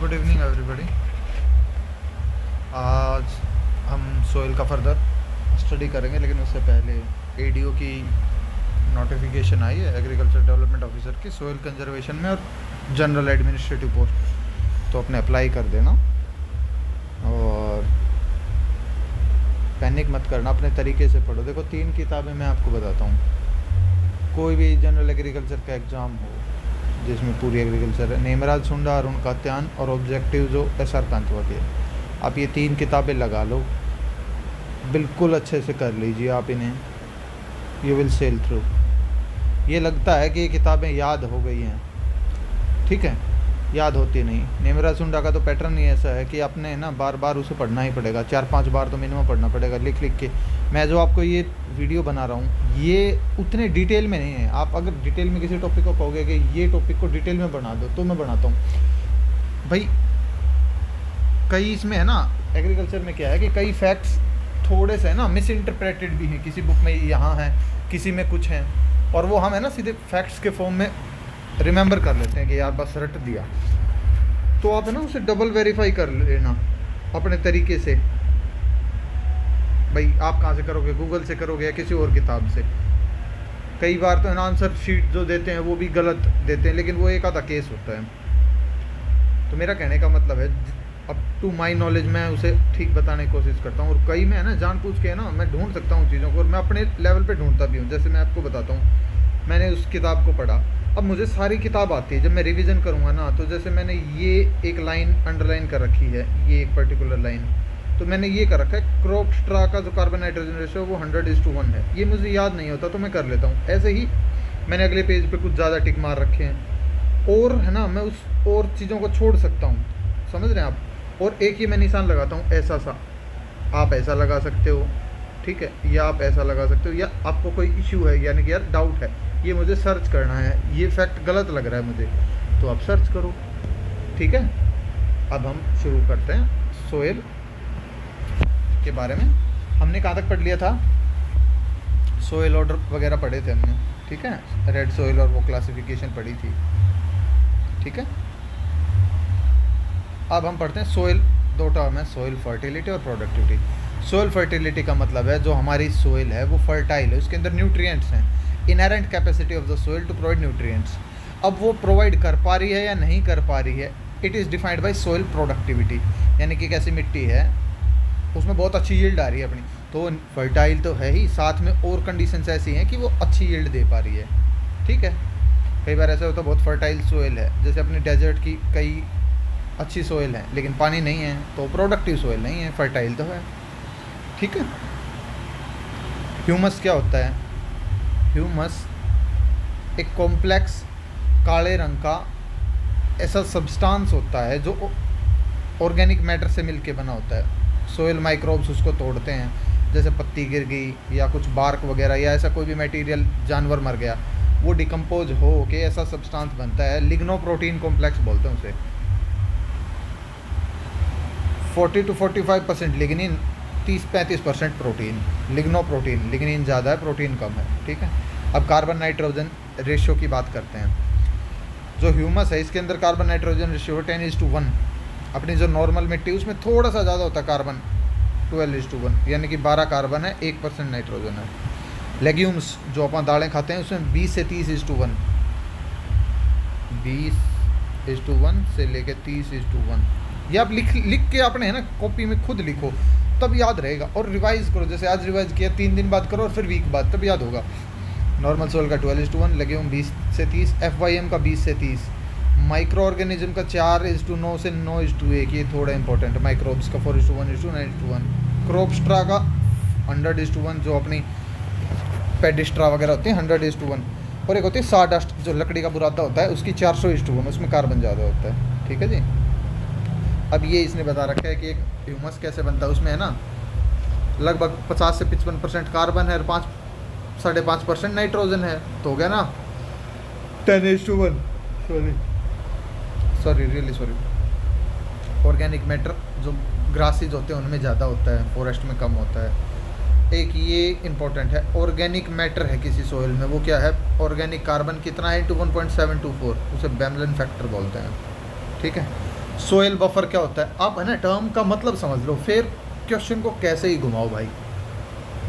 Good evening everybody. आज हम soil का फर्दर स्टडी करेंगे, लेकिन उससे पहले एडीओ की नोटिफिकेशन आई है एग्रीकल्चर डेवलपमेंट ऑफिसर की सोइल कंजर्वेशन में और जनरल एडमिनिस्ट्रेटिव पोस्ट, तो अपने अप्लाई कर देना और पैनिक मत करना, अपने तरीके से पढ़ो। देखो 3 किताबें मैं आपको बताता हूँ। कोई भी जनरल एग्रीकल्चर का एग्ज़ाम हो जिसमें पूरी एग्रीकल्चर है, नेमराज सुंडा, अरुण कात्यान और ऑब्जेक्टिव जो SR कांतवा के, आप ये 3 किताबें लगा लो, बिल्कुल अच्छे से कर लीजिए आप इन्हें, यू विल सेल थ्रू। ये लगता है कि ये किताबें याद हो गई हैं, ठीक है, याद होती नहीं। नेमराज सुंडा का तो पैटर्न ही ऐसा है कि आपने ना बार बार उसे पढ़ना ही पड़ेगा, 4-5 बार तो मिनिमम पढ़ना पड़ेगा लिख लिख के। मैं जो आपको ये वीडियो बना रहा हूँ ये उतने डिटेल में नहीं है। आप अगर डिटेल में किसी टॉपिक को कहोगे कि ये टॉपिक को डिटेल में बना दो तो मैं बनाता हूँ भाई। कई इसमें है ना, एग्रीकल्चर में क्या है कि कई फैक्ट्स थोड़े से है ना मिस इंटरप्रेटेड भी हैं, किसी बुक में यहाँ है, किसी में कुछ हैं, और वो हम है ना सीधे फैक्ट्स के फॉर्म में रिमेंबर कर लेते हैं कि यार बस रट दिया। तो आप है ना उसे डबल वेरीफाई कर लेना अपने तरीके से। भाई आप कहाँ से करोगे, गूगल से करोगे या किसी और किताब से। कई बार तो है ना आंसर शीट जो देते हैं वो भी गलत देते हैं, लेकिन वो एक आधा केस होता है। तो मेरा कहने का मतलब है अब टू माई नॉलेज मैं उसे ठीक बताने की कोशिश करता हूँ, और कई में है ना जानबूझ के है ना मैं ढूंढ सकता हूँ चीज़ों को, और मैं अपने लेवल पे ढूंढता भी हूँ। जैसे मैं आपको बताता हूँ, मैंने उस किताब को पढ़ा, अब मुझे सारी किताब आती है। जब मैं रिवीजन करूँगा ना, तो जैसे मैंने ये एक लाइन अंडरलाइन कर रखी है, ये एक पर्टिकुलर लाइन, तो मैंने ये कर रखा है क्रोपस्ट्रा का जो कार्बन नाइट्रोजन रेशियो वो 100:1 है। ये मुझे याद नहीं होता तो मैं कर लेता हूँ। ऐसे ही मैंने अगले पेज पे कुछ ज़्यादा टिक मार रखे हैं, और है ना मैं उस और चीज़ों को छोड़ सकता हूँ, समझ रहे हैं आप। और एक ये मैं निशान लगाता हूँ ऐसा सा, आप ऐसा लगा सकते हो, ठीक है, या आप ऐसा लगा सकते हो, या आपको कोई इश्यू है यानी कि यार डाउट है, ये मुझे सर्च करना है, ये फैक्ट गलत लग रहा है मुझे, तो आप सर्च करो, ठीक है। अब हम शुरू करते हैं सोइल के बारे में। हमने कहाँ तक पढ़ लिया था, सोइल ऑर्डर वगैरह पढ़े थे हमने, ठीक है, रेड सोइल और वो क्लासिफिकेशन पढ़ी थी, ठीक है। अब हम पढ़ते हैं सोइल, 2 टर्म है, सोइल फर्टिलिटी और प्रोडक्टिविटी। सोइल फर्टिलिटी का मतलब है जो हमारी सोइल है वो फर्टाइल है, उसके अंदर न्यूट्रिएंट्स हैं, inherent capacity of the soil to provide nutrients. अब वो प्रोवाइड कर पा रही है या नहीं कर पा रही है, it is defined by soil productivity, यानी कि कैसी मिट्टी है उसमें बहुत अच्छी यील्ड आ रही है अपनी, तो फर्टाइल तो है ही, साथ में और कंडीशंस ऐसी हैं कि वो अच्छी यील्ड दे पा रही है, ठीक है। कई बार ऐसा होता है बहुत फर्टाइल सोइल है, जैसे अपनी डेजर्ट की कई अच्छी सोइल है लेकिन पानी नहीं है, तो प्रोडक्टिव सोइल नहीं है, फर्टाइल तो है, ठीक है। ह्यूमस क्या होता है, ह्यूमस एक कॉम्प्लेक्स काले रंग का ऐसा सब्सटेंस होता है जो ऑर्गेनिक मैटर से मिलके बना होता है। सोइल माइक्रोब्स उसको तोड़ते हैं, जैसे पत्ती गिर गई या कुछ बार्क वगैरह या ऐसा कोई भी मटेरियल, जानवर मर गया, वो डिकम्पोज हो के ऐसा सब्सटेंस बनता है, लिग्नोप्रोटीन कॉम्प्लेक्स बोलते हैं उसे। 40 to 45% लिग्निन, 30-35% प्रोटीन, लिग्नोप्रोटीन, लिग्निन ज़्यादा है प्रोटीन कम है, ठीक है। अब कार्बन नाइट्रोजन रेशियो की बात करते हैं। जो ह्यूमस है इसके अंदर कार्बन नाइट्रोजन रेशियो 10:1, अपनी जो नॉर्मल मिट्टी उसमें थोड़ा सा ज़्यादा होता है कार्बन, 12:1, यानी कि 12 कार्बन है, 1% नाइट्रोजन है। लेग्यूम्स जो अपन दालें खाते हैं उसमें 20 से 30:1, 20:1 से लेके 30:1। ये आप लिख के आपने है ना कॉपी में खुद लिखो, तब याद रहेगा, और रिवाइज करो, जैसे आज रिवाइज किया 3 दिन बाद करो और फिर वीक बाद, तब याद होगा। नॉर्मल सोइल का 12:1, लेग्यूम 20 से 30, FYM का 20 से 30, माइक्रो ऑर्गेनिज्म का 4:9 से 9:1, ये थोड़ा इंपॉर्टेंट है। माइक्रोब्स का 4:1, 9:1, क्रोपस्ट्रा का 100:1, जो अपनी पेडिस्ट्रा वगैरह होती है 100:1, और एक होती है साडस्ट जो लकड़ी का बुरादा होता है उसकी 400:1, उसमें कार्बन ज़्यादा होता है, ठीक है जी। अब ये इसने बता रखा है कि एक ह्यूमस कैसे बनता है, उसमें है ना लगभग 50 से 55% कार्बन है और 5-5.5% नाइट्रोजन है, तो हो गया ना 10:1, सॉरी। ऑर्गेनिक मैटर जो ग्रासेज होते हैं उनमें ज़्यादा होता है, फॉरेस्ट में कम होता है। एक ये इंपॉर्टेंट है, ऑर्गेनिक मैटर है किसी सोइल में, वो क्या है, ऑर्गेनिक कार्बन कितना है, 1.724, उसे बैमलन फैक्टर बोलते हैं, ठीक है। सोयल बफर क्या होता है, आप है ना टर्म का मतलब समझ लो, फिर क्वेश्चन को कैसे ही घुमाओ भाई,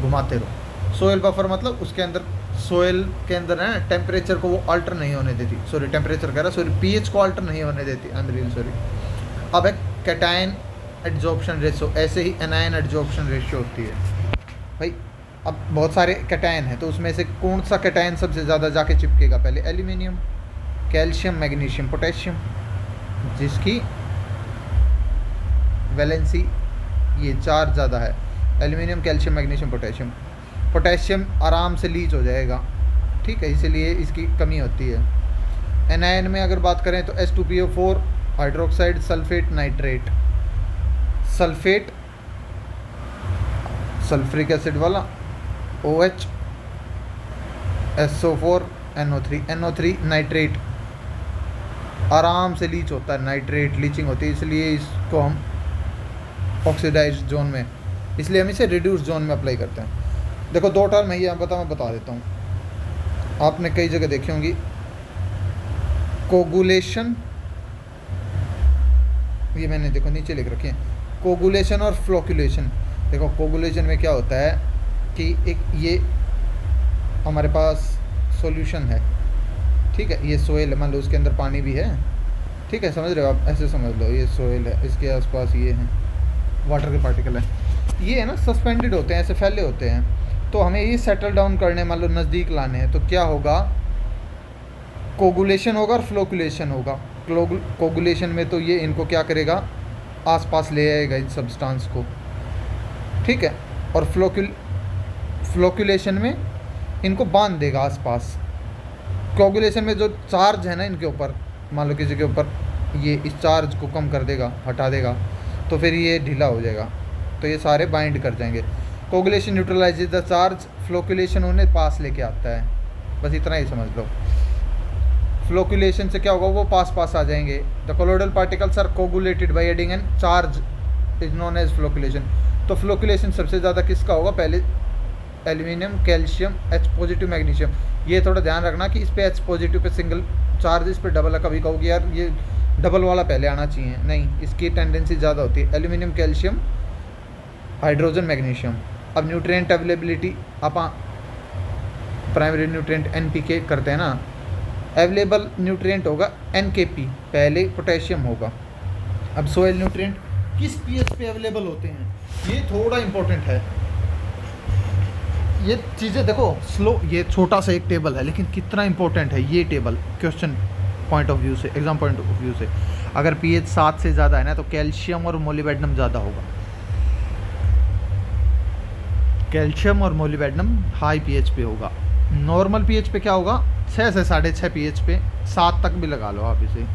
घुमाते रहो। सोयल बफर मतलब उसके अंदर, सोयल के अंदर है टेम्परेचर को वो अल्टर नहीं होने देती, सॉरी टेम्परेचर कह रहा, सॉरी पीएच को अल्टर नहीं होने देती, आई एम रियली सॉरी। अब एक कैटायन एडजॉर्प्शन रेशियो, ऐसे ही एनायन एडजॉर्प्शन रेशियो होती है भाई। अब बहुत सारे कैटायन हैं, तो उसमें से कौन सा कैटायन सबसे ज़्यादा जाके चिपकेगा, पहले एल्यूमिनियम, कैल्शियम, मैग्नीशियम, पोटेशियम, जिसकी वैलेंसी ये चार ज़्यादा है, aluminium, calcium, magnesium, potassium. Potassium आराम से लीच हो जाएगा, ठीक है, इसीलिए इसकी कमी होती है। एनायन में अगर बात करें तो H2PO4, hydroxide, sulphate, nitrate, sulphate sulphuric acid वाला, OH, SO4, NO3, NO3 nitrate आराम से लीच होता है, नाइट्रेट लीचिंग होती है, इसलिए इसको हम ऑक्सीडाइज्ड जोन में, इसलिए हम इसे रिड्यूस जोन में अप्लाई करते हैं। देखो दो टर्म है ये, मैं बता देता हूँ, आपने कई जगह देखी होंगी, कोगुलेशन, ये मैंने देखो नीचे लिख रखे हैं, कोगुलेशन और फ्लोकुलेशन। देखो कोगुलेशन में क्या होता है कि एक ये हमारे पास सॉल्यूशन है, ठीक है, ये सोयल है, मान लो उसके अंदर पानी भी है, ठीक है, समझ रहे हो आप, ऐसे समझ लो ये सोयल है, इसके आसपास ये हैं वाटर के पार्टिकल हैं, ये है ना सस्पेंडेड होते हैं, ऐसे फैले होते हैं, तो हमें ये सेटल डाउन करने, मान लो नज़दीक लाने हैं, तो क्या होगा, कोगुलेशन होगा और फ्लोकुलेशन होगा। कोगुलेशन में तो ये इनको क्या करेगा, आसपास ले आएगा इन सब्सटेंस को, ठीक है, और फ्लोकुलेशन में इनको बांध देगा आसपास। कोगुलेशन में जो चार्ज है ना इनके ऊपर, मान लो किसी के ऊपर, ये इस चार्ज को कम कर देगा, हटा देगा, तो फिर ये ढीला हो जाएगा, तो ये सारे बाइंड कर जाएंगे। कोगुलेशन न्यूट्रलाइजेज द चार्ज, फ्लोकुलेशन उन्हें पास लेके आता है, बस इतना ही समझ लो। फ्लोकुलेशन से क्या होगा, वो पास आ जाएंगे। The colloidal particles are coagulated by adding an charge is known as flocculation. तो फ्लोकुलेशन सबसे ज़्यादा किसका होगा, पहले aluminium, calcium, H positive, magnesium. ये थोड़ा ध्यान रखना कि इस पे H पॉजिटिव पे सिंगल चार्ज, इस पे डबल है, कभी कहोगे यार ये डबल वाला पहले आना चाहिए, नहीं, इसकी टेंडेंसी ज़्यादा होती है, एल्यूमिनियम, कैल्शियम, हाइड्रोजन, मैग्नीशियम। अब न्यूट्रिएंट अवेलेबिलिटी, आप प्राइमरी न्यूट्रिएंट NPK करते हैं ना, अवेलेबल न्यूट्रिएंट होगा NKP, पहले पोटेशियम होगा। अब सोयल न्यूट्रिएंट किस pH पे अवेलेबल होते हैं, ये थोड़ा इंपॉर्टेंट है, ये चीज़ें देखो स्लो, ये छोटा सा एक टेबल है, लेकिन कितना इंपॉर्टेंट है ये table question point of view से, एग्जाम पॉइंट ऑफ व्यू से। अगर pH 7 से ज़्यादा है ना, तो कैल्शियम और मोलिबेडनम ज़्यादा होगा, कैल्शियम और मोलिबेडनम हाई pH पे होगा। नॉर्मल pH पे क्या होगा, 6 से 6.5 pH पे, 7 तक भी लगा लो आप इसे,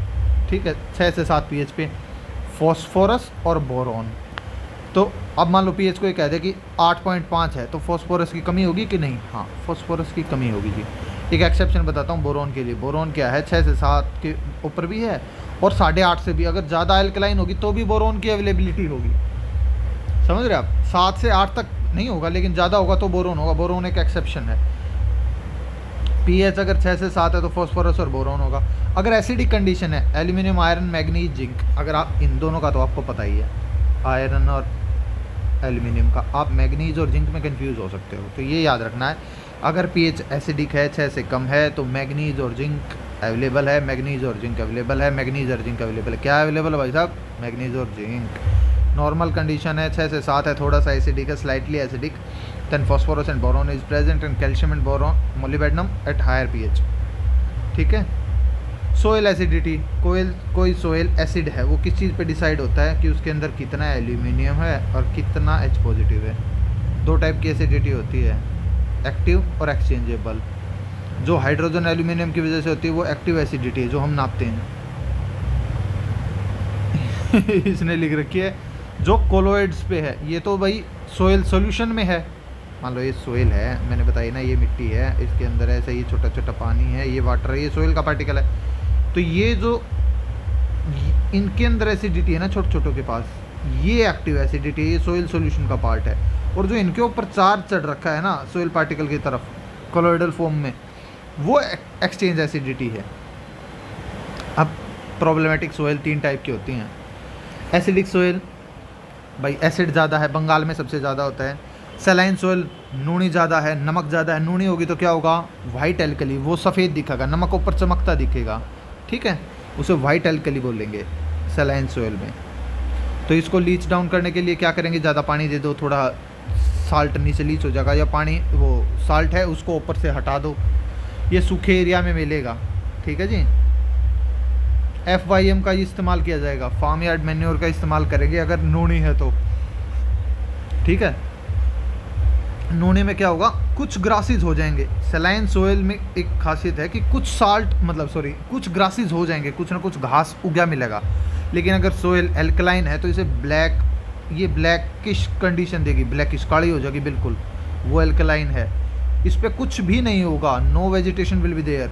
ठीक है, 6 से 7 pH पे फॉस्फोरस और बोरॉन। तो अब मान लो pH को ये कह दे कि 8.5 है, तो फॉस्फोरस की कमी होगी कि नहीं, हाँ फॉस्फोरस की कमी होगी जी। एक एक्सेप्शन बताता हूँ बोरॉन के लिए, बोरॉन क्या है, 6 से 7 के ऊपर भी है और 8.5 से भी, अगर ज़्यादा एल्कलाइन होगी तो भी बोरॉन की अवेलेबिलिटी होगी, समझ रहे आप, 7 से 8 तक नहीं होगा, लेकिन ज़्यादा होगा तो बोरॉन होगा, बोरॉन एक एक्सेप्शन है। pH अगर 6 से 7 है तो फॉस्फोरस और बोरॉन होगा। अगर एसिडिक कंडीशन है, एल्यूमिनियम, आयरन, मैग्नीज, जिंक, अगर आप इन दोनों का तो आपको पता ही है, आयरन और एल्यूमिनियम का, आप मैग्नीज और जिंक में कंफ्यूज हो सकते हो, तो ये याद रखना है, अगर pH एसिडिक है, 6 से कम है, तो मैग्नीज और जिंक अवेलेबल है, मैग्नीज और जिंक अवेलेबल है, मैग्नीज और जिंक अवेलेबल है, क्या अवेलेबल है भाई साहब, मैग्नीज और जिंक। नॉर्मल कंडीशन है, 6 से 7 है, थोड़ा सा एसिडिक है, slightly acidic, then phosphorus and boron is present and calcium and boron, molybdenum at higher pH, ठीक है। सोयल एसिडिटी, कोई सोयल एसिड है, वो किस चीज़ पे डिसाइड होता है कि उसके अंदर कितना एल्यूमिनियम है और कितना H पॉजिटिव है। दो टाइप की एसिडिटी होती है, एक्टिव और एक्सचेंजेबल। जो हाइड्रोजन एल्यूमिनियम की वजह से होती है वो एक्टिव एसिडिटी है, जो हम नापते हैं। इसने लिख रखी है जो कोलोइड्स पे है, ये तो भाई सोयल सॉल्यूशन में है, मान लो ये सोयल है, मैंने बताया ना, ये मिट्टी है, इसके अंदर ऐसा ये छोटा छोटा पानी है, ये वाटर है, ये सोयल का पार्टिकल है, तो ये जो इनके अंदर एसिडिटी है ना छोटे छोटों के पास, ये एक्टिव एसिडिटी, ये सोयल सॉल्यूशन का पार्ट है। और जो इनके ऊपर चार्ज चढ़ रखा है ना सोयल पार्टिकल की तरफ कोलोइडल फॉर्म में, वो एक्सचेंज एसिडिटी है। अब प्रॉब्लमेटिक सोयल 3 टाइप की होती हैं, एसिडिक सोइल, भाई एसिड ज़्यादा है, बंगाल में सबसे ज़्यादा होता है। सलाइन सोइल, नूनी ज़्यादा है, नमक ज़्यादा है। नूनी होगी तो क्या होगा, वाइट एल्कली, वो सफ़ेद दिखेगा, नमक ऊपर चमकता दिखेगा, ठीक है, उसे वाइट एल्कली बोलेंगे सलाइन सोइल में। तो इसको लीच डाउन करने के लिए क्या करेंगे, ज़्यादा पानी दे दो, थोड़ा साल्ट नीचे लीच हो जाएगा, या पानी वो साल्ट है उसको ऊपर से हटा दो, ये सूखे एरिया में मिलेगा, ठीक है जी। FYM का इस्तेमाल किया जाएगा, फार्म यार्ड मैन्योर का इस्तेमाल करेंगे अगर नूनी है तो, ठीक है। नूने में क्या होगा, कुछ ग्रासेस हो जाएंगे। सलाइन सोइल में एक खासियत है कि कुछ कुछ ग्रासेस हो जाएंगे, कुछ ना कुछ घास उगा मिलेगा। लेकिन अगर सोइल एल्कलाइन है तो इसे ब्लैकिश कंडीशन देगी, ब्लैकिश काली हो जाएगी बिल्कुल, वो एल्कलाइन है। इस पर कुछ भी नहीं होगा, no vegetation will be there.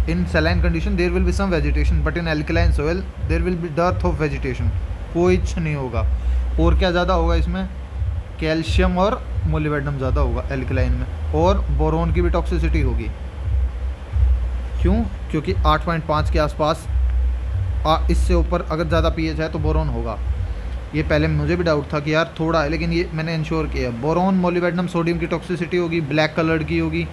In saline condition there will be some vegetation, but in alkaline soil there will be dearth of vegetation, कुछ नहीं होगा। और क्या ज़्यादा होगा इसमें, कैल्शियम और मोलिब्डेनम ज़्यादा होगा एल्कलाइन में, और बोरोन की भी टॉक्सिसिटी होगी। क्यों, क्योंकि 8.5 के आसपास, इससे ऊपर अगर ज़्यादा पीएच है तो बोरोन होगा। ये पहले मुझे भी डाउट था कि यार थोड़ा है, लेकिन ये मैंने इंश्योर किया। बोरोन, मोलिब्डेनम, सोडियम की टॉक्सिसिटी होगी, ब्लैक कलर्ड की होगी।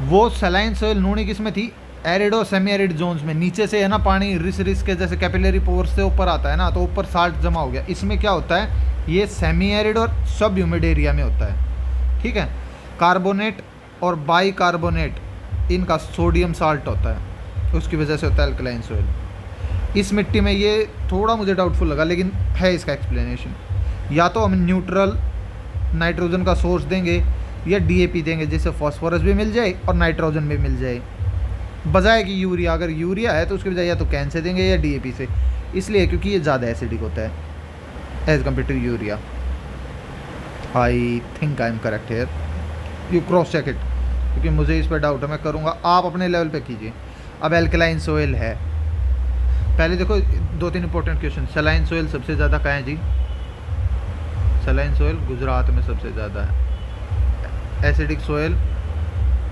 वो सलाइन सोइल नूनी किस में थी, एरिड और सेमी एरिड जोन्स में। नीचे से है ना पानी रिस के जैसे कैपिलरी पोर्स से ऊपर आता है ना, तो ऊपर साल्ट जमा हो गया। इसमें क्या होता है, ये सेमी एरिड और सब ह्यूमिड एरिया में होता है, ठीक है। कार्बोनेट और बाई कार्बोनेट, इनका सोडियम साल्ट होता है, उसकी वजह से होता है अल्कलाइन सोइल। इस मिट्टी में ये थोड़ा मुझे डाउटफुल लगा, लेकिन है इसका एक्सप्लेनेशन। या तो हम न्यूट्रल नाइट्रोजन का सोर्स देंगे या DAP देंगे, जिससे फॉस्फोरस भी मिल जाए और नाइट्रोजन भी मिल जाए, बजाय कि यूरिया। अगर यूरिया है तो उसके बजाय या तो कैन से देंगे या DAP से, इसलिए क्योंकि ये ज़्यादा एसिडिक होता है as compare to urea. I think I am correct here, you cross check it, क्योंकि मुझे इस पर डाउट है, मैं करूँगा, आप अपने लेवल पे कीजिए। अब एल्कलाइन सोइल है, पहले देखो 2-3 इंपॉर्टेंट क्वेश्चन। सलाइन सोइल सबसे ज़्यादा कहाँ है जी, सलाइन सोइल गुजरात में सबसे ज़्यादा है। एसिडिक सोइल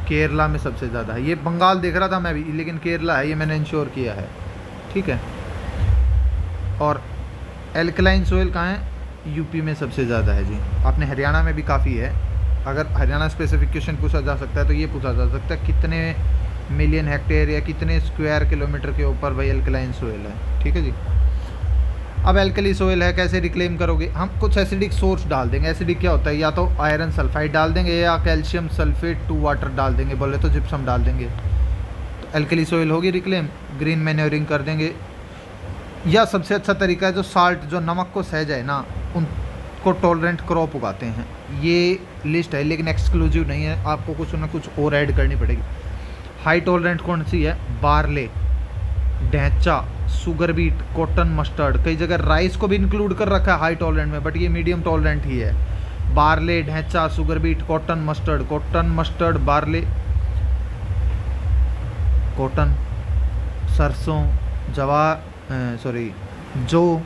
केरला में सबसे ज़्यादा है। ये बंगाल देख रहा था मैं भी, लेकिन केरला है, ये मैंने इंश्योर किया है, ठीक है। और एल्कलाइन सोइल कहाँ है, यूपी में सबसे ज़्यादा है जी। आपने हरियाणा में भी काफ़ी है, अगर हरियाणा स्पेसिफिक क्वेश्चन पूछा जा सकता है तो ये पूछा जा सकता है, कितने मिलियन हेक्टेयर या कितने स्क्वायर किलोमीटर के ऊपर भाई एल्कलाइन सोइल है, ठीक है जी। अब एल्कली सोइल है, कैसे रिक्लेम करोगे, हम कुछ एसिडिक सोर्स डाल देंगे। एसिडिक क्या होता है, या तो आयरन सल्फाइड डाल देंगे या कैल्शियम सल्फेट टू वाटर डाल देंगे, बोले तो जिप्सम डाल देंगे, तो एल्कली सोइल होगी रिक्लेम। ग्रीन मैन्योरिंग कर देंगे, या सबसे अच्छा तरीका है जो साल्ट, जो नमक को सह जाए ना, उनको टॉलरेंट क्रॉप उगाते हैं। ये लिस्ट है लेकिन एक्सक्लूसिव नहीं है, आपको कुछ ना कुछ और ऐड करनी पड़ेगी। हाई टॉलरेंट कौन सी है, बार्ले, ढैंचा, सुगर बीट, कॉटन मस्टर्ड। कई जगह राइस को भी इंक्लूड कर रखा है हाई टॉलरेंट में, बट ये मीडियम टॉलरेंट ही है। बार्ले, ढैंचा, sugar beet, cotton mustard, barley, cotton, सरसों, जो,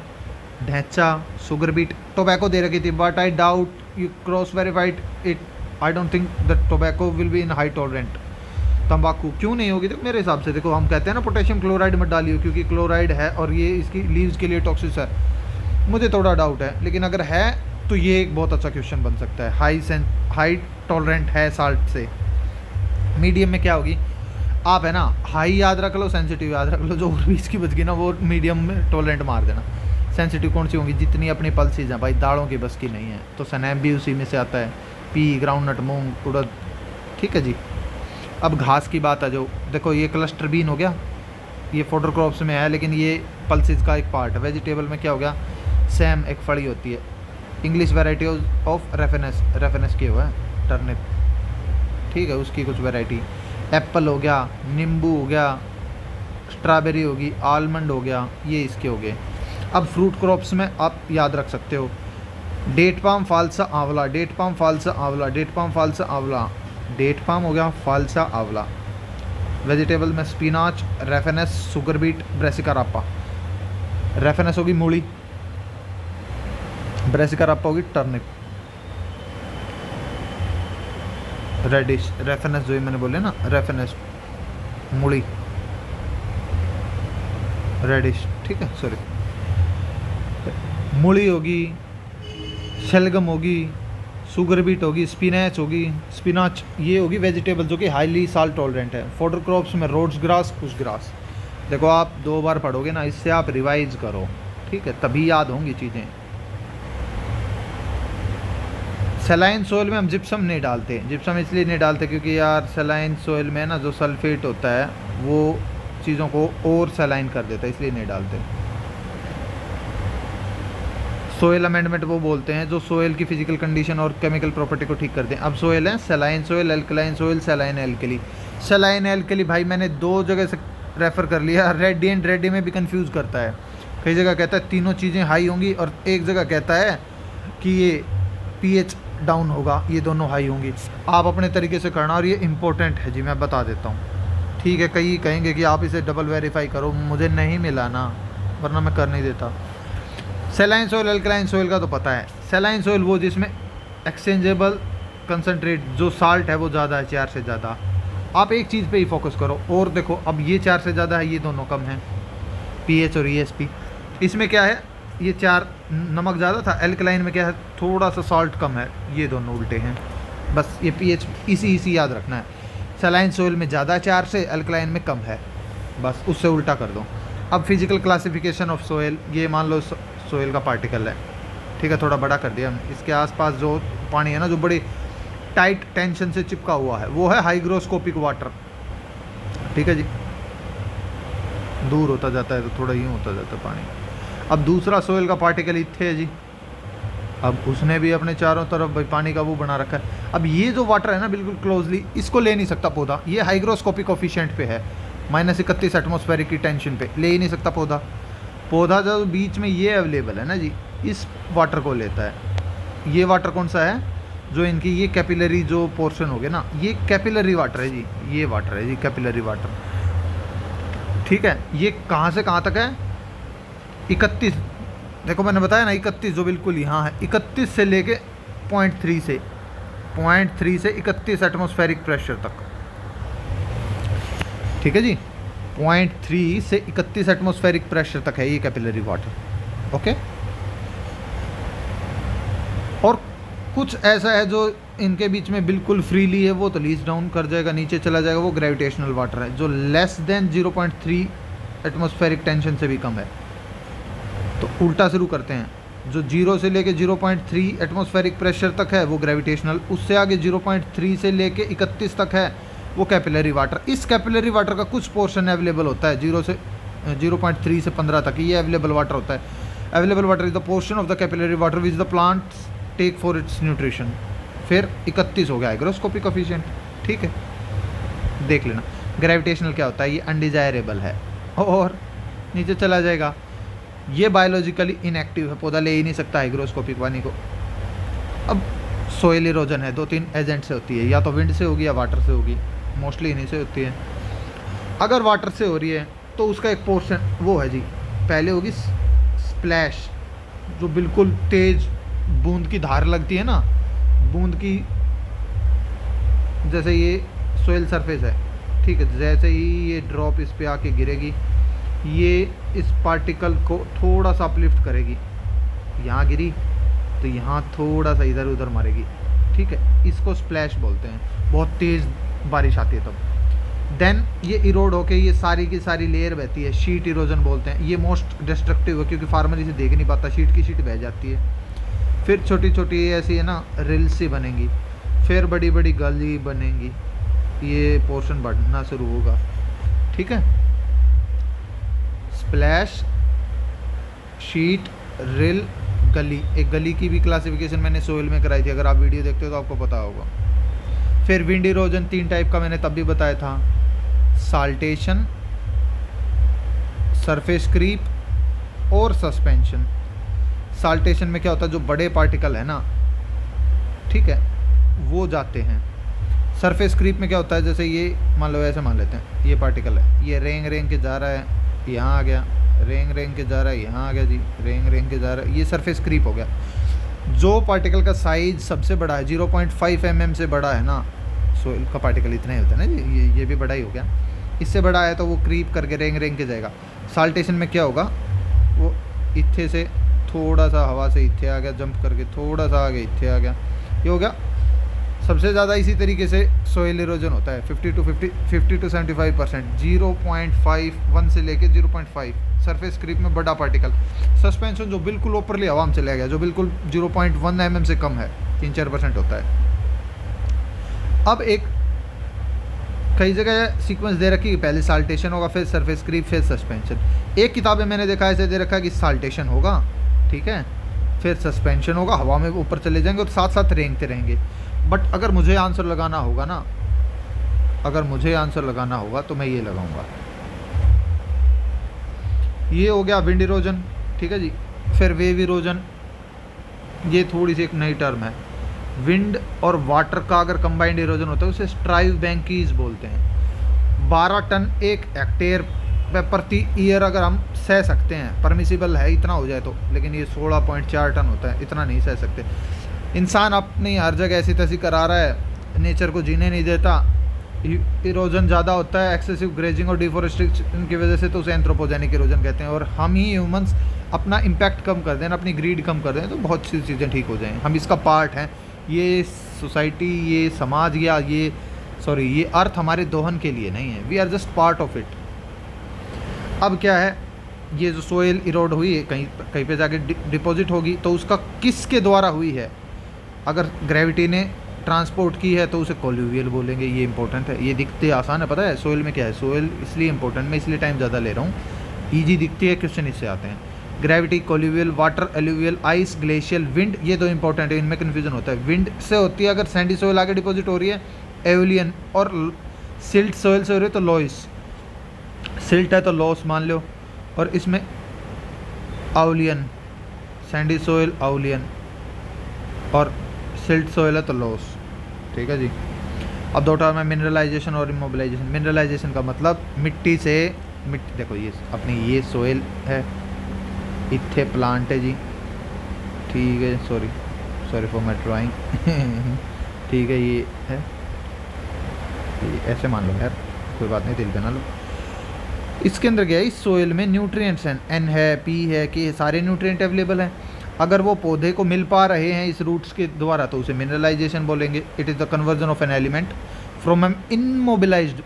ढैंचा, सुगर बीट। टोबैको दे रखी थी, but I doubt you cross verified it, I don't think that tobacco will be in high tolerant. तंबाकू क्यों नहीं होगी, तो मेरे हिसाब से देखो, हम कहते हैं ना पोटेशियम क्लोराइड मत डालियो, क्योंकि क्लोराइड है और ये इसकी लीव्स के लिए टॉक्सिक है। मुझे थोड़ा डाउट है, लेकिन अगर है तो ये एक बहुत अच्छा क्वेश्चन बन सकता है। हाई टॉलरेंट है साल्ट से। मीडियम में क्या होगी, आप है ना हाई याद रख लो, सेंसिटिव याद रख लो, जो और भी इसकी बच गई ना वो मीडियम में टॉलरेंट मार देना। सेंसिटिव कौन सी होंगी, जितनी अपनी पल्सेज हैं भाई, दालों की बस की नहीं है, तो सनैप भी उसी में से आता है, पी, ग्राउंडनट, मूंग, उड़द, ठीक है जी। अब घास की बात है, जो देखो ये क्लस्टर बीन हो गया, ये फोडर क्रॉप्स में है, लेकिन ये पल्सेज का एक पार्ट है। वेजिटेबल में क्या हो गया, सैम एक फली होती है, इंग्लिश वेराइटी ऑफ रेफेनस की हुआ है, टर्निप, ठीक है, उसकी कुछ वेराइटी। एप्पल हो गया, नींबू हो गया, स्ट्रॉबेरी होगी, आलमंड हो गया, ये इसके हो गए। अब फ्रूट क्रॉप्स में आप याद रख सकते हो, डेट पाम, फालसा, आंवला, डेट पाम, फालसा, आंवला, डेट पाम, फालसा, आंवला, डेट पाम हो गया, फालसा, आंवला। वेजिटेबल में spinach, Raphanus, sugar beet, Brassica रापा। रेफेनस होगी मूली, ब्रेसिका रापा होगी टर्निप। रेडिश, रेफेनस जो मैंने बोले ना, रेफेनस, मूली, रेडिश, ठीक है, सॉरी। मूली होगी, शलगम होगी, शुगर बीट होगी, स्पिनच होगी, स्पिनाच, ये होगी वेजिटेबल जो कि हाईली साल्ट टॉलरेंट है। फॉडर क्रॉप्स में रोड्स ग्रास, कुश ग्रास। देखो आप 2 बार पढ़ोगे ना, इससे आप रिवाइज करो, ठीक है, तभी याद होंगी चीज़ें। सलाइन सोयल में हम जिप्सम नहीं डालते। जिप्सम इसलिए नहीं डालते क्योंकि यार सलाइन सोयल में ना जो सल्फेट होता है वो चीज़ों को और सलाइन कर देता है, इसलिए नहीं डालते। सोयल अमेंडमेंट वो बोलते हैं जो सोयल की फिजिकल कंडीशन और केमिकल प्रॉपर्टी को ठीक करते हैं। अब सोयल है saline soil, alkaline soil, saline alkali. Saline alkali भाई मैंने 2 जगह से रेफ़र कर लिया। रेड्डी एंड रेड्डी में भी कंफ्यूज करता है, कई जगह कहता है तीनों चीज़ें हाई होंगी और एक जगह कहता है कि ये पीएच डाउन होगा, ये दोनों हाई होंगी। आप अपने तरीके से करना, और ये इंपॉर्टेंट है जी, मैं बता देता हूँ, ठीक है। कई कहेंगे कि आप इसे डबल वेरीफाई करो, मुझे नहीं मिला ना, वरना मैं कर नहीं देता। सलाइन सोयल, अल्कलाइन सोयल का तो पता है। सलाइन सोयल वो जिसमें एक्सचेंजेबल कंसनट्रेट जो साल्ट है वो ज़्यादा है, 4 से ज़्यादा। आप एक चीज़ पे ही फोकस करो। और देखो अब ये 4 से ज़्यादा है, ये दोनों कम हैं, पीएच और ईएसपी। इसमें क्या है, ये 4 नमक ज़्यादा था, एल्कलाइन में क्या है थोड़ा सा सॉल्ट कम है, ये दोनों उल्टे हैं। बस ये पीएच इसी याद रखना है। सलाइन सोयल में ज़्यादा 4 से, एल्कलाइन में कम है, बस उससे उल्टा कर दो। अब फिजिकल क्लासिफिकेशन ऑफ सोयल, ये मान लो सोयल का पार्टिकल है, ठीक है, थोड़ा बड़ा कर दिया हमने। इसके आसपास जो पानी है ना, जो बड़ी टाइट टेंशन से चिपका हुआ है, वो है हाइग्रोस्कोपिक वाटर, ठीक है जी। दूर होता जाता है तो थोड़ा यूँ होता जाता है पानी। अब दूसरा सोयल का पार्टिकल इत्थे है जी। अब उसने भी अपने चारों तरफ भाई पानी का वो बना रखा है। अब ये जो वाटर है ना बिल्कुल क्लोजली, इसको ले नहीं सकता पौधा। ये हाइग्रोस्कोपिक कोफिशिएंट पे है, -31 एटमॉस्फेरिक की टेंशन पे, ले ही नहीं सकता पौधा। पौधा जो बीच में ये अवेलेबल है ना जी, इस वाटर को लेता है। ये वाटर कौन सा है, जो इनकी ये कैपिलरी जो पोर्शन हो गया ना, ये कैपिलरी वाटर है जी, ये वाटर है जी कैपिलरी वाटर, ठीक है। ये कहाँ से कहाँ तक है, 31, देखो मैंने बताया ना 31 जो बिल्कुल यहाँ है, 31 से लेके 0.3 से 31 एटमॉस्फेरिक प्रेशर तक, ठीक है जी। 0.3 से 31 एटमॉस्फेरिक प्रेशर तक है ये कैपिलरी वाटर, ओके। और कुछ ऐसा है जो इनके बीच में बिल्कुल फ्रीली है, वो तो लीज डाउन कर जाएगा, नीचे चला जाएगा, वो ग्रेविटेशनल वाटर है जो लेस देन 0.3 एटमॉस्फेरिक टेंशन से भी कम है। तो उल्टा शुरू करते हैं, जो 0 से लेके 0.3 एटमॉस्फेरिक प्रेशर तक है वो ग्रेविटेशनल, उससे आगे 0.3 से लेके 31 तक है वो कैपिलरी वाटर। इस कैपिलरी वाटर का कुछ पोर्शन अवेलेबल होता है 0.3 से 15 तक, ये अवेलेबल वाटर होता है। Available water is the portion of the capillary water which the plants take for its nutrition. फिर 31 हो गया हाइग्रोस्कोपिक कोफिशिएंट, ठीक है, देख लेना। ग्रेविटेशनल क्या होता है, ये अनडिजायरेबल है और नीचे चला जाएगा। ये बायोलॉजिकली इनएक्टिव है, पौधा ले ही नहीं सकता हाइग्रोस्कोपिक पानी को। अब सोयल इरोजन है, 2-3 एजेंट से होती है, या तो विंड से होगी या वाटर से होगी, मोस्टली इन्हीं से होती है। अगर वाटर से हो रही है तो उसका एक पोर्शन वो है जी, पहले होगी स्प्लैश, जो बिल्कुल तेज बूंद की धार लगती है ना, बूंद की, जैसे ये सोयल सरफेस है, ठीक है, जैसे ही ये ड्रॉप इस पे आके गिरेगी, ये इस पार्टिकल को थोड़ा सा अपलिफ्ट करेगी, यहाँ गिरी तो यहाँ थोड़ा सा इधर उधर मारेगी, ठीक है, इसको स्प्लैश बोलते हैं। बहुत तेज़ बारिश आती है तब। देन ये इरोड होके ये सारी की सारी लेयर बहती है, शीट इरोजन बोलते हैं। ये मोस्ट डिस्ट्रक्टिव है क्योंकि फार्मर इसे देख नहीं पाता, शीट की शीट बह जाती है। फिर छोटी छोटी ऐसी है ना रिल्स सी बनेंगी, फिर बड़ी बड़ी गली बनेंगी, ये पोर्शन बढ़ना शुरू होगा, ठीक है। स्प्लैश, शीट, रिल, गली। एक गली की भी क्लासिफिकेशन मैंने सोयल में कराई थी, अगर आप वीडियो देखते हो तो आपको पता होगा। फिर विंड इरोजन 3 टाइप का मैंने तब भी बताया था, साल्टेशन, सरफेस क्रीप और सस्पेंशन। साल्टेशन में क्या होता है, जो बड़े पार्टिकल है ना, ठीक है, वो जाते हैं। सरफेस क्रीप में क्या होता है, जैसे ये मान लो, ऐसे मान लेते हैं ये पार्टिकल है, ये रेंग रेंग के जा रहा है, यहाँ आ गया, रेंग रेंग के जा रहा है, यहाँ आ गया जी, रेंग रेंग के जा रहा है, ये सरफेस क्रीप हो गया। जो पार्टिकल का साइज सबसे बड़ा है, 0.5 mm से बड़ा है ना, सोयल का पार्टिकल इतना ही होता है ना जी, ये भी बड़ा ही हो गया, इससे बड़ा है तो वो क्रीप करके रेंग रेंग के जाएगा। साल्टेशन में क्या होगा, वो इत्थे से थोड़ा सा हवा से इत्थे आ गया, जंप करके थोड़ा सा आगे इत्थे आ गया, ये हो गया। सबसे ज़्यादा इसी तरीके से सोइल इरोजन होता है 50 to 75%, 0.51 से लेके 0.5 सरफेस क्रीप में बड़ा पार्टिकल। सस्पेंशन जो बिल्कुल ऊपरली हवा में चला गया, जो बिल्कुल 0.1 mm से कम है, 3-4% होता है। अब एक कई जगह सीक्वेंस दे रखी है, पहले साल्टेशन होगा, फिर सरफेस क्रीप, फिर सस्पेंशन। एक किताब में मैंने देखा ऐसे दे रखा है कि साल्टेशन होगा, ठीक है, फिर सस्पेंशन होगा, हवा में ऊपर चले जाएंगे और साथ साथ रेंगते रहेंगे। बट अगर मुझे आंसर लगाना होगा ना, अगर मुझे आंसर लगाना होगा तो मैं ये लगाऊंगा। ये हो गया विंड इरोजन, ठीक है जी। फिर वेव इरोजन, ये थोड़ी सी एक नई टर्म है। विंड और वाटर का अगर कंबाइंड इरोजन होता है उसे स्ट्राइव बैंकीज बोलते हैं। 12 टन 1 हेक्टेयर प्रति ईयर अगर हम सह सकते हैं, परमिसिबल है इतना हो जाए तो, लेकिन ये 16.4 टन होता है, इतना नहीं सह सकते। इंसान अपनी हर जगह ऐसी तैसी करा रहा है, नेचर को जीने नहीं देता, इरोजन ज़्यादा होता है, एक्सेसिव ग्रेजिंग और डिफोरेस्टेशन की वजह से, तो उसे एंथ्रोपोजेनिक इरोजन कहते हैं। और हम ही ह्यूमंस अपना इम्पैक्ट कम कर दें, अपनी ग्रीड कम कर दें, तो बहुत सी चीज़ें ठीक हो जाएँ। हम इसका पार्ट हैं, ये सोसाइटी, ये समाज, या ये अर्थ हमारे दोहन के लिए नहीं है, we are just part of it. अब क्या है, ये जो सोइल इरोड हुई है, कहीं पे जाके डिपॉजिट होगी, तो उसका किसके द्वारा हुई है? अगर ग्रेविटी ने ट्रांसपोर्ट की है तो उसे कोल्यूवियल बोलेंगे, ये इंपॉर्टेंट है। ये दिखते आसान है, पता है सोइल में क्या है, सोइल इसलिए इंपॉर्टेंट, मैं इसलिए टाइम ज़्यादा ले रहा हूँ, ईजी दिखती है, क्वेश्चन इससे आते हैं। Gravity, colluvial, water, alluvial, ice, glacial, wind, ये दो इंपॉर्टेंट है, इनमें कन्फ्यूजन होता है। विंड से होती है अगर सैंडी सोइल आगे डिपॉजिट हो रही है, एवलियन, और सिल्ट सोइल से हो रही है तो लॉइस। सिल्ट है तो लॉस मान लो, और इसमें आउलियन, सैंडी सोइल आउलियन, और सिल्ट सोइल है तो लॉस, ठीक है जी। अब दो टर्म है, मिनरलाइजेशन और इमोबिलाइजेशन। मिनरलाइजेशन का मतलब मिट्टी से, देखो ये अपनी ये सोइल है, इत्थे प्लांट है जी, ठीक है, सॉरी फॉर माई ड्राइंग ठीक है, ये है, ये ऐसे मान लो यार, कोई बात नहीं, दिल पे ना लो। इसके अंदर क्या है, इस सोइल में न्यूट्रिएंट्स हैं, एन है, पी है, के, सारे न्यूट्रिएंट अवेलेबल हैं। अगर वो पौधे को मिल पा रहे हैं इस रूट्स के द्वारा तो उसे मिनरलाइजेशन बोलेंगे। It is the conversion of an element from an immobilized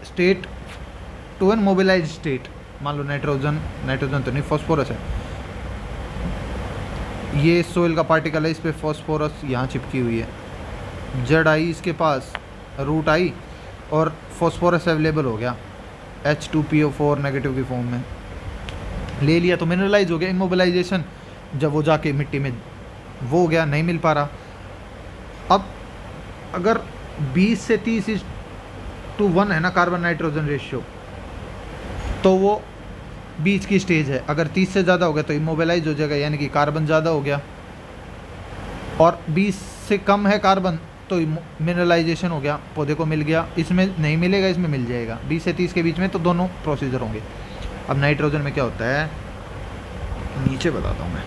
state to an mobilized state. मान लो नाइट्रोजन तो नहीं, फॉस्फोरस है, ये सोइल का पार्टिकल है, इस पर फॉस्फोरस यहाँ चिपकी हुई है, जड़ आई इसके पास, रूट आई, और फॉस्फोरस अवेलेबल हो गया H2PO4 नेगेटिव की फॉर्म में, ले लिया तो मिनरलाइज हो गया। इमोबिलाइजेशन, जब वो जाके मिट्टी में वो हो गया, नहीं मिल पा रहा। अब अगर 20 से 30:1 है ना कार्बन नाइट्रोजन रेशियो, तो वो बीच की स्टेज है। अगर 30 से ज़्यादा हो गया तो इमोबिलाइज हो जाएगा, यानी कि कार्बन ज़्यादा हो गया, और 20 से कम है कार्बन तो मिनरलाइजेशन हो गया, पौधे को मिल गया। इसमें नहीं मिलेगा, इसमें मिल जाएगा। 20 से 30 के बीच में तो दोनों प्रोसीजर होंगे। अब नाइट्रोजन में क्या होता है, नीचे बताता हूँ मैं।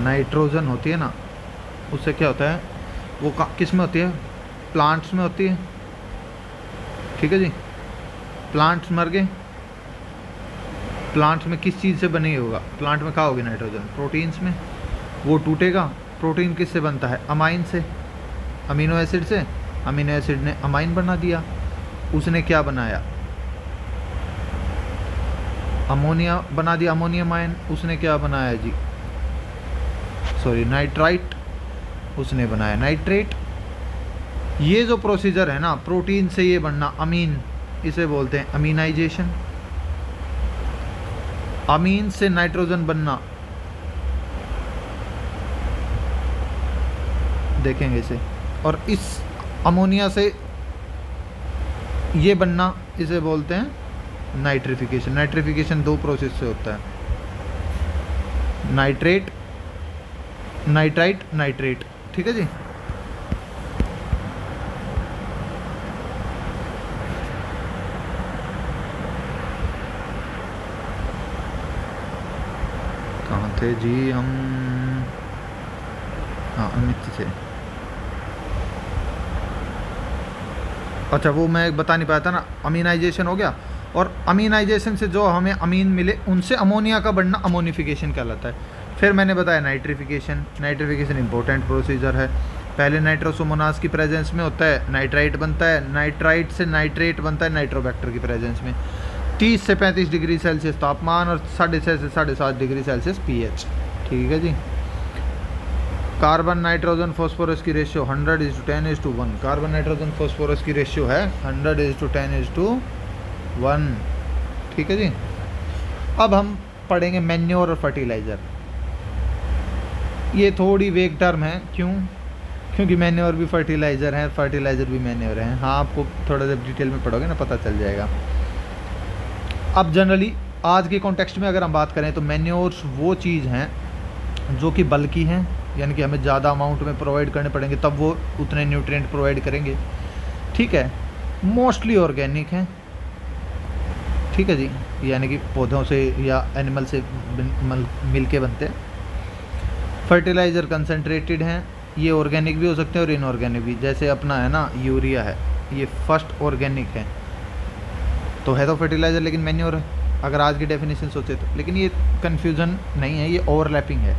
नाइट्रोजन होती है ना, उससे क्या होता है, वो किस में होती है, प्लांट्स में होती है, ठीक है जी। प्लांट्स मर गए, प्लांट्स में किस चीज़ से बने होगा, प्लांट में कहाँ होगी नाइट्रोजन, प्रोटीन्स में, वो टूटेगा। प्रोटीन किससे बनता है, अमाइन से, अमीनो एसिड से। अमीनो एसिड ने अमाइन बना दिया, उसने क्या बनाया, अमोनिया बना दिया, अमोनियम आयन। उसने क्या बनाया जी, नाइट्राइट, उसने बनाया नाइट्रेट। ये जो प्रोसीजर है ना, प्रोटीन से ये बनना, अमीन, इसे बोलते हैं अमीनाइजेशन। अमीन से नाइट्रोजन बनना, देखेंगे इसे। और इस अमोनिया से ये बनना, इसे बोलते हैं नाइट्रिफिकेशन। नाइट्रिफिकेशन 2 प्रोसेस से होता है, नाइट्रेट, नाइट्राइट, नाइट्रेट, ठीक है जी। कहाँ थे जी हम, हाँ अमित थे। अच्छा वो मैं बता नहीं पाया था ना, अमीनाइजेशन हो गया। और अमीनाइजेशन से जो हमें अमीन मिले उनसे अमोनिया का बनना अमोनिफिकेशन कहलाता है। फिर मैंने बताया नाइट्रिफिकेशन। नाइट्रिफिकेशन इंपॉर्टेंट प्रोसीजर है। पहले नाइट्रोसोमोनास की प्रेजेंस में होता है नाइट्राइट बनता है, नाइट्राइट से नाइट्रेट बनता है नाइट्रोबैक्टर की प्रेजेंस में। 30 से 35 डिग्री सेल्सियस तापमान और 6.5 से 7.5 डिग्री सेल्सियस pH। ठीक है जी। कार्बन नाइट्रोजन फॉस्फोरस की रेशियो 100:10:1। कार्बन नाइट्रोजन फॉस्फोरस की रेशियो है 100:10:1। ठीक है जी। अब हम पढ़ेंगे मैन्योर और फर्टिलाइज़र। ये थोड़ी वेग टर्म है, क्यों? क्योंकि मैन्योर भी फर्टिलाइज़र है, फर्टिलाइज़र भी मैन्योर है। हाँ, आपको थोड़ा सा डिटेल में पढ़ोगे ना पता चल जाएगा। अब जनरली आज के कॉन्टेक्स्ट में अगर हम बात करें तो मैन्योर्स वो चीज़ हैं जो कि बल्कि हैं, यानी कि हमें ज़्यादा अमाउंट में प्रोवाइड करने पड़ेंगे तब वो उतने न्यूट्रिएंट प्रोवाइड करेंगे। ठीक है। मोस्टली ऑर्गेनिक हैं। ठीक है जी, यानी कि पौधों से या एनिमल से मिल के बनते हैं। फर्टिलाइज़र कंसनट्रेटेड हैं, ये ऑर्गेनिक भी हो सकते हैं और इनऑर्गेनिक भी। जैसे अपना है ना यूरिया है, ये फर्स्ट ऑर्गेनिक है तो है तो फर्टिलाइज़र लेकिन मैन्योर है अगर आज की डेफिनेशन सोचे तो। लेकिन ये कन्फ्यूज़न नहीं है, ये ओवरलैपिंग है।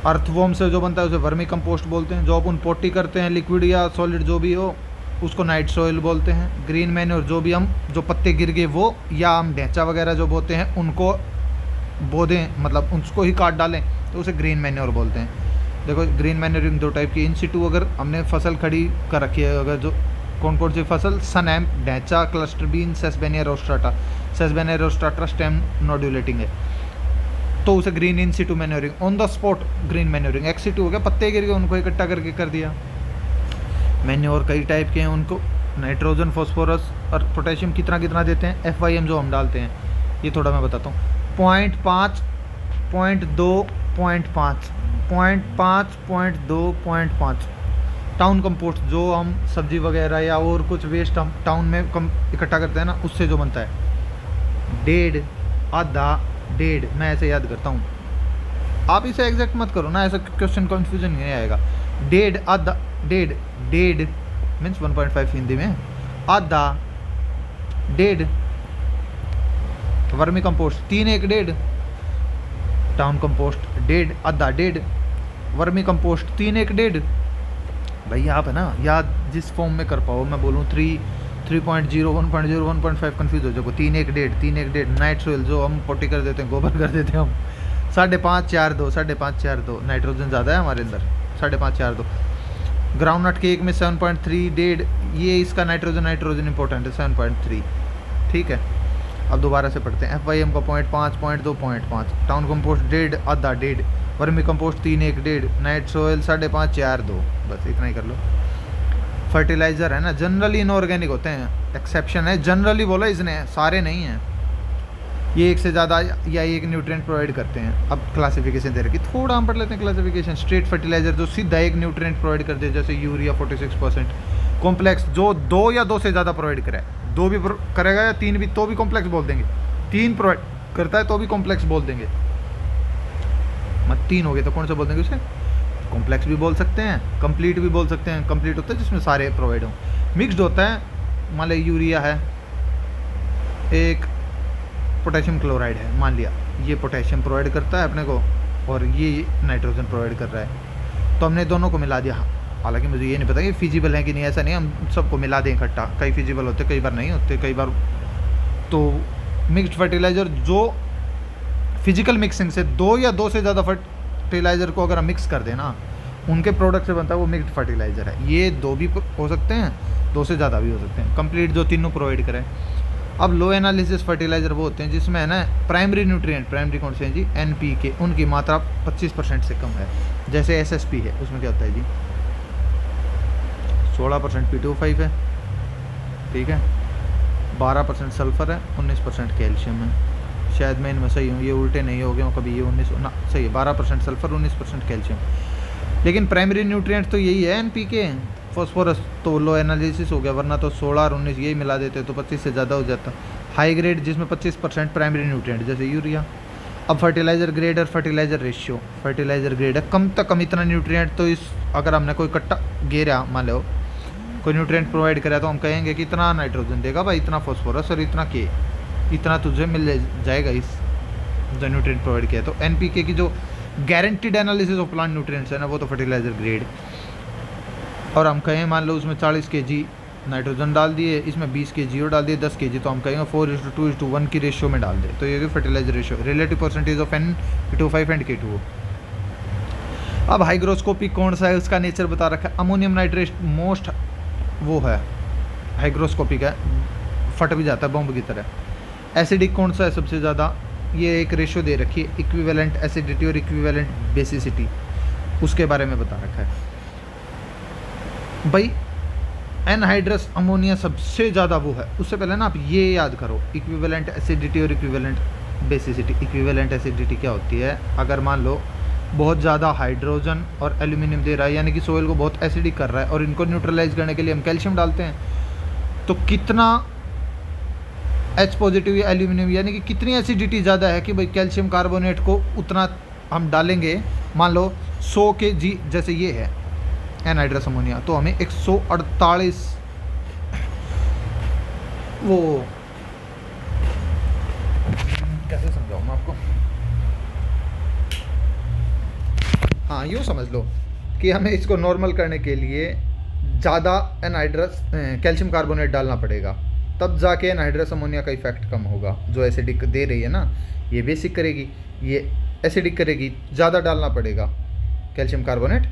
अर्थवॉर्म से जो बनता है उसे वर्मी कंपोस्ट बोलते हैं। जो अपन पोटी करते हैं लिक्विड या सॉलिड जो भी हो उसको नाइट सोइल बोलते हैं। ग्रीन मैन्योर जो भी हम जो पत्ते गिर गए वो या हम ढेंचा वगैरह जो बोते हैं उनको बो दें, मतलब उसको ही काट डालें तो उसे ग्रीन मैन्योर बोलते हैं। देखो ग्रीन मैन्योरिंग दो टाइप की। इन सिटू अगर हमने फसल खड़ी कर रखी है, अगर जो कौन कौन सी फसल, सनैम, ढेंचा, cluster bean, Sesbania rostrata. Sesbania rostrata stem nodulating है तो उसे green in situ manuring, on the spot green manuring. Ex situ हो गया, पत्ते गिर गए उनको इकट्ठा करके कर दिया। मैन्योर कई टाइप के हैं, उनको नाइट्रोजन, फॉस्फोरस और पोटेशियम कितना कितना देते हैं। FIM जो हम डालते हैं ये थोड़ा मैं बताता हूँ। 0.5, 0.2, 0.5, 0.5, 0.2, 0.5। टाउन कंपोस्ट जो हम सब्जी वगैरह या और कुछ वेस्ट हम टाउन में कम इकट्ठा करते हैं ना, उससे जो बनता है 1.5, आधा, 1.5। मैं ऐसे याद करता हूँ, आप इसे एग्जैक्ट मत करो ना, ऐसा क्वेश्चन कन्फ्यूजन नहीं आएगा। 1.5, आधा, 1.5 मीन्स 1.5 हिंदी में, आधा, 1.5 वर्मी कंपोस्ट, 3, 1, 1.5 टाउन कंपोस्ट, 1.5, आधा, 1.5 वर्मी कंपोस्ट, 3, 1, 1.5। भैया आप है ना याद जिस फॉर्म में कर पाओ, मैं बोलूँ 3, 3.0, 1.0, 1.5 कन्फ्यूज हो जाओ। 3, 1, 1.5, 3, 1, 1.5 नाइट सोइल जो हम पोटी कर देते हैं, गोबर कर देते हैं हम। 5.5, 4, 2, 5.5, 4, 2 नाइट्रोजन ज़्यादा है हमारे अंदर, 5.5, 4, 2। ग्राउंड नट केक में 7.3, 1.5 ये इसका नाइट्रोजन इंपॉर्टेंट है, 7.3। ठीक है। अब दोबारा से पढ़ते हैं। FIM का 0.5, 0.2, 0.5। टाउन कंपोस्ट 1.5, आधा, 1.5 वर्मी कंपोस्ट 3, 1, 1.5 नाइट सोइल 5.5, 4, 2। बस इतना ही कर लो। फर्टिलाइज़र है ना जनरली इनऑर्गेनिक होते हैं, एक्सेप्शन है, जनरली बोला इसने, सारे नहीं हैं। ये एक से ज़्यादा या एक न्यूट्रिएंट प्रोवाइड करते हैं। अब क्लासिफिकेशन दे रखी, थोड़ा हम पढ़ लेते हैं क्लासिफिकेशन। स्ट्रेट फर्टिलाइज़र जो सीधा एक न्यूट्रिएंट प्रोवाइड करते हैं, जैसे यूरिया 46%। कॉम्प्लेक्स जो 2 या 2 से ज़्यादा प्रोवाइड करे, 2 भी करेगा या 3 भी तो भी कॉम्प्लेक्स बोल देंगे। 3 प्रोवाइड करता है तो भी कॉम्प्लेक्स बोल देंगे। मत 3 हो गए तो कौन सा बोल देंगे उसे? कॉम्प्लेक्स भी बोल सकते हैं, कंप्लीट भी बोल सकते हैं। कंप्लीट होता है जिसमें सारे प्रोवाइड हों। मिक्स्ड होता है, मान लिया यूरिया है, एक पोटेशियम क्लोराइड है, मान लिया ये पोटेशियम प्रोवाइड करता है अपने को और ये नाइट्रोजन प्रोवाइड कर रहा है, तो हमने दोनों को मिला दिया। हालांकि मुझे ये नहीं पता कि फिजिबल है कि नहीं, ऐसा नहीं हम सबको मिला दें इकट्ठा। कई फिजिबल होते, कई बार नहीं होते, कई बार तो मिक्स्ड फर्टिलाइज़र जो फिजिकल मिक्सिंग से 2 या 2 से ज़्यादा फर्टिलाइज़र को अगर हम मिक्स कर देना, उनके प्रोडक्ट से बनता है वो मिक्स्ड फर्टिलाइज़र है। ये 2 भी हो सकते हैं, 2 से ज़्यादा भी हो सकते हैं। कंप्लीट जो तीनों प्रोवाइड करें। अब लो एनालिसिस फर्टिलाइज़र वो होते हैं जिसमें है ना प्राइमरी न्यूट्रिएंट, प्राइमरी कौन से हैं जी? NPK, उनकी मात्रा 25% से कम है। जैसे SSP है, उसमें क्या होता है जी? 16% P2O5 है, ठीक है, 12% सल्फ़र है, 19% कैल्शियम है। शायद मैं इनमें सही हूँ, ये उल्टे नहीं हो गए कभी, ये 19 ना सही है, 12% सल्फ़र, 19% कैल्शियम। लेकिन प्राइमरी न्यूट्रिएंट तो यही है NPK। फॉस्फोरस तो लो एनालिसिस हो गया, वरना तो 16 और 19 यही मिला देते तो 25 से ज़्यादा हो जाता। हाई ग्रेड जिसमें 25% प्राइमरी न्यूट्रिएंट जैसे यूरिया। अब फर्टिलाइज़र ग्रेड और फर्टिलाइज़र रेशियो। फर्टिलाइज़र ग्रेड है कम तक कम इतना न्यूट्रिएंट, तो इस अगर हमने कोई कट्टा गेरा मान लो कोई न्यूट्रिएंट प्रोवाइड करा तो हम कहेंगे कि इतना नाइट्रोजन देगा भाई, इतना फॉस्फोरस और इतना के, इतना तुझे मिल जाएगा इस जो न्यूट्रिएंट प्रोवाइड किया। तो एनपीके की जो guaranteed analysis of plant nutrients है ना, वो तो फर्टिलाइजर ग्रेड। और हम कहें मान लो उसमें 40 kg नाइट्रोजन डाल दिए, इसमें 20 kg और डाल दिए 10 kg, तो हम कहेंगे 4:2:1 की रेशियो में डाल दे, तो ये fertiliser ratio relative percentage of N/K25 and K2O। अब हाइग्रोस्कोपिक कौन सा है, उसका नेचर बता रखा है। अमोनियम नाइट्रेट मोस्ट वो है हाइग्रोस्कोपिक है, फट भी जाता है बॉम्ब की तरह। एसिडिक कौन सा है सबसे ज़्यादा, ये एक रेशियो दे रखी है, इक्विवेलेंट एसिडिटी और इक्विवेलेंट बेसिसिटी, उसके बारे में बता रखा है भाई। एनहाइड्रस अमोनिया सबसे ज़्यादा वो है। उससे पहले ना आप ये याद करो, इक्विवेलेंट एसिडिटी और इक्विवेलेंट बेसिसिटी। इक्विवेलेंट एसिडिटी क्या होती है, अगर मान लो बहुत ज़्यादा हाइड्रोजन और एल्यूमिनियम दे रहा है, यानी कि सोइल को बहुत एसिडिक कर रहा है, और इनको न्यूट्रलाइज करने के लिए हम कैल्शियम डालते हैं, तो कितना H पॉजिटिव या एल्यूमिनियम, यानी कि कितनी एसिडिटी ज़्यादा है कि भाई कैल्शियम कार्बोनेट को उतना हम डालेंगे। मान लो 100 kg जैसे ये है एनहाइड्रस अमोनिया, तो हमें 148 वो कैसे समझाऊँ मैं आपको, हाँ यूँ समझ लो कि हमें इसको नॉर्मल करने के लिए ज़्यादा एनहाइड्रस कैल्शियम कार्बोनेट डालना पड़ेगा, तब जाके एनहाइड्रस अमोनिया का इफेक्ट कम होगा। जो एसिडिक दे रही है ना, ये बेसिक करेगी, ये एसिडिक करेगी, ज़्यादा डालना पड़ेगा कैल्शियम कार्बोनेट।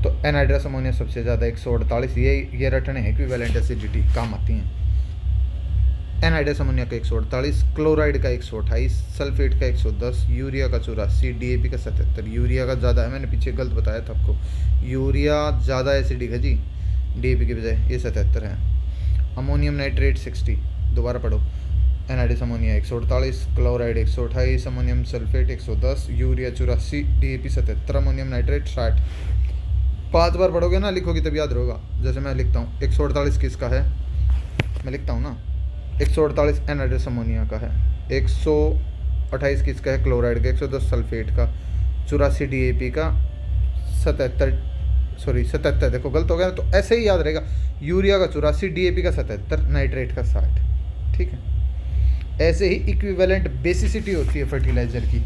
तो एनहाइड्रस अमोनिया सबसे ज़्यादा 148, ये रटने हैं इक्विवेलेंट एसिडिटी काम आती हैं। एनहाइड्रस अमोनिया का 148, क्लोराइड का 128, सल्फेट का 110, यूरिया का 84, डीएपी का 77। यूरिया का ज़्यादा है, मैंने पीछे गलत बताया था आपको, यूरिया ज़्यादा एसिडिक है जी डीएपी की बजाय, ये 77 है। अमोनियम नाइट्रेट 60, दोबारा पढ़ो, anhydrous ammonia 148, chloride 128, ammonium sulphate 110, urea 84, DAP 77, ammonium nitrate 60। 5 बार पढ़ोगे ना, लिखोगे तब याद रहेगा। जैसे मैं लिखता हूँ 148 किसका है, मैं लिखता हूँ ना 148 एनहाइड्रस अमोनिया का है, 128 किसका है, क्लोराइड का, 110 सल्फेट का, 84 डीएपी का, 77 देखो गलत हो गया, तो ऐसे ही याद रहेगा। यूरिया का 84, डीएपी का 77, नाइट्रेट का 60, ठीक है। ऐसे ही इक्विवेलेंट बेसिसिटी होती है फर्टिलाइजर की,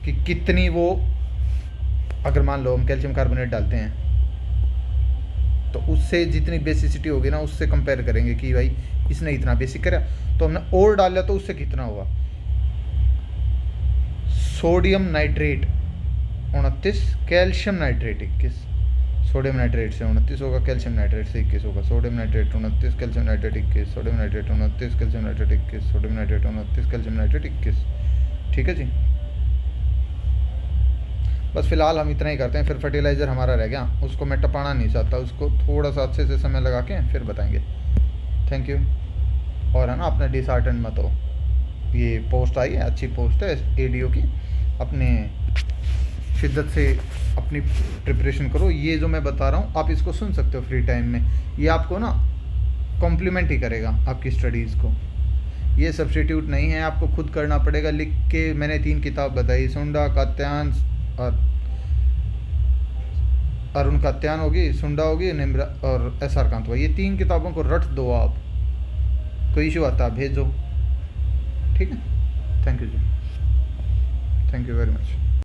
कि कितनी वो, अगर मान लो हम कैल्शियम कार्बोनेट डालते हैं तो उससे जितनी बेसिसिटी होगी ना, उससे कंपेयर करेंगे कि भाई इसने इतना बेसिक करा, तो हमने और डाल लिया तो उससे कितना हुआ। Sodium nitrate 29, calcium nitrate 21, sodium nitrate से 29 होगा, कैल्शियम नाइट्रेट से 21 होगा। Sodium nitrate 29, calcium nitrate 21, sodium nitrate 29, calcium nitrate 21, sodium nitrate 29, calcium nitrate 21, ठीक है जी। बस फिलहाल हम इतना ही करते हैं, फिर फर्टिलाइज़र हमारा रह गया, उसको मैं टपाना नहीं चाहता, उसको थोड़ा सा अच्छे से समय लगा के फिर बताएंगे। Thank you. और है ना, अपना डिसहार्टन मत हो, ये पोस्ट आई है, अच्छी पोस्ट है एडीओ की, अपने शिद्दत से अपनी प्रिपरेशन करो। ये जो मैं बता रहा हूँ आप इसको सुन सकते हो फ्री टाइम में, ये आपको ना कॉम्प्लीमेंट ही करेगा आपकी स्टडीज़ को, ये सब्स्टिट्यूट नहीं है, आपको खुद करना पड़ेगा लिख के। मैंने 3 किताब बताई, सुंडा, कात्यायन और अरुण कात्यायन होगी, सुंडा होगी, निम्रा और एसआर कांतवा, ये 3 किताबों को रट दो आप, कोई इशू आता है भेज दो, ठीक है। Thank you ji, thank you very much.